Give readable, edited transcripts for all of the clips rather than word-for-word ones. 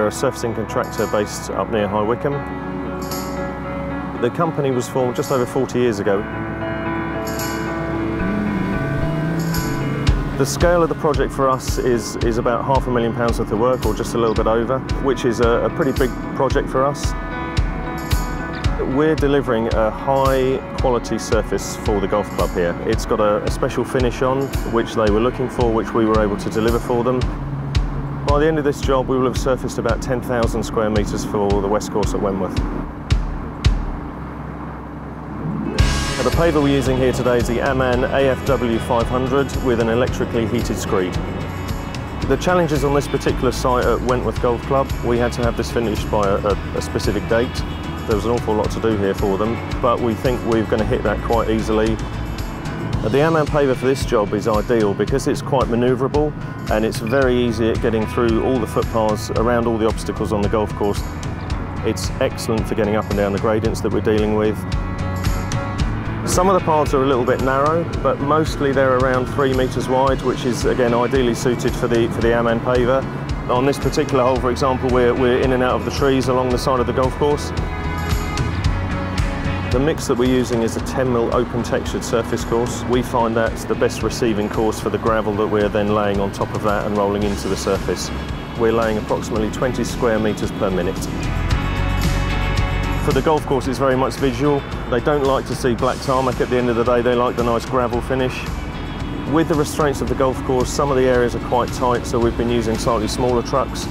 We're a surfacing contractor based up near High Wycombe. The company was formed just over 40 years ago. The scale of the project for us is about £500,000 worth of work, or just a little bit over, which is a pretty big project for us. We're delivering a high quality surface for the golf club here. It's got a special finish on, which they were looking for, which we were able to deliver for them. By the end of this job, we will have surfaced about 10,000 square metres for the West Course at Wentworth. The paver we're using here today is the Ammann AFW 500 with an electrically heated screed. The challenges on this particular site at Wentworth Golf Club, we had to have this finished by a specific date. There was an awful lot to do here for them, but we think we're going to hit that quite easily. The Ammann paver for this job is ideal because it's quite manoeuvrable and it's very easy at getting through all the footpaths, around all the obstacles on the golf course. It's excellent for getting up and down the gradients that we're dealing with. Some of the paths are a little bit narrow, but mostly they're around 3 metres wide, which is again ideally suited for the Ammann paver. On this particular hole, for example, we're in and out of the trees along the side of the golf course. The mix that we're using is a 10mm open textured surface course. We find that's the best receiving course for the gravel that we're then laying on top of that and rolling into the surface. We're laying approximately 20 square metres per minute. For the golf course, it's very much visual. They don't like to see black tarmac at the end of the day, they like the nice gravel finish. With the restraints of the golf course, some of the areas are quite tight, so we've been using slightly smaller trucks.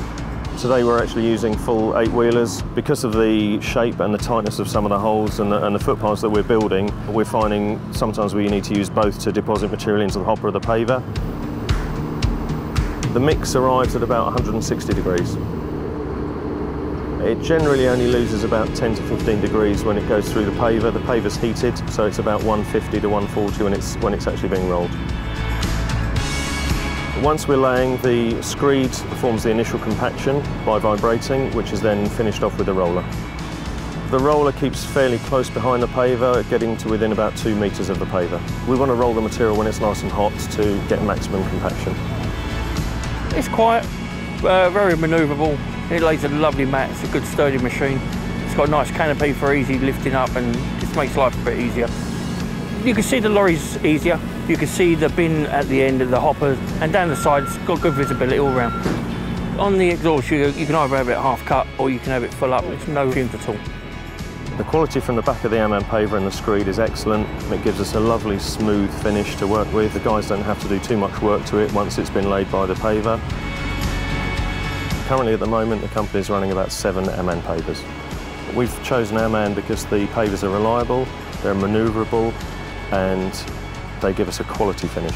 Today we're actually using full 8-wheelers. Because of the shape and the tightness of some of the holes and the footpaths that we're building, we're finding sometimes we need to use both to deposit material into the hopper of the paver. The mix arrives at about 160 degrees. It generally only loses about 10 to 15 degrees when it goes through the paver. The paver's heated, so it's about 150 to 140 when it's actually being rolled. Once we're laying, the screed performs the initial compaction by vibrating, which is then finished off with the roller. The roller keeps fairly close behind the paver, getting to within about 2 metres of the paver. We want to roll the material when it's nice and hot to get maximum compaction. It's quiet, very manoeuvrable. It lays a lovely mat, it's a good sturdy machine. It's got a nice canopy for easy lifting up and just makes life a bit easier. You can see the lorries easier, you can see the bin at the end of the hopper, and down the sides it's got good visibility all round. On the exhaust you can either have it half cut or you can have it full up, there's no fumes at all. The quality from the back of the Ammann paver and the screed is excellent. It gives us a lovely smooth finish to work with. The guys don't have to do too much work to it once it's been laid by the paver. Currently at the moment the company is running about 7 Ammann pavers. We've chosen Ammann because the pavers are reliable, they're manoeuvrable and they give us a quality finish.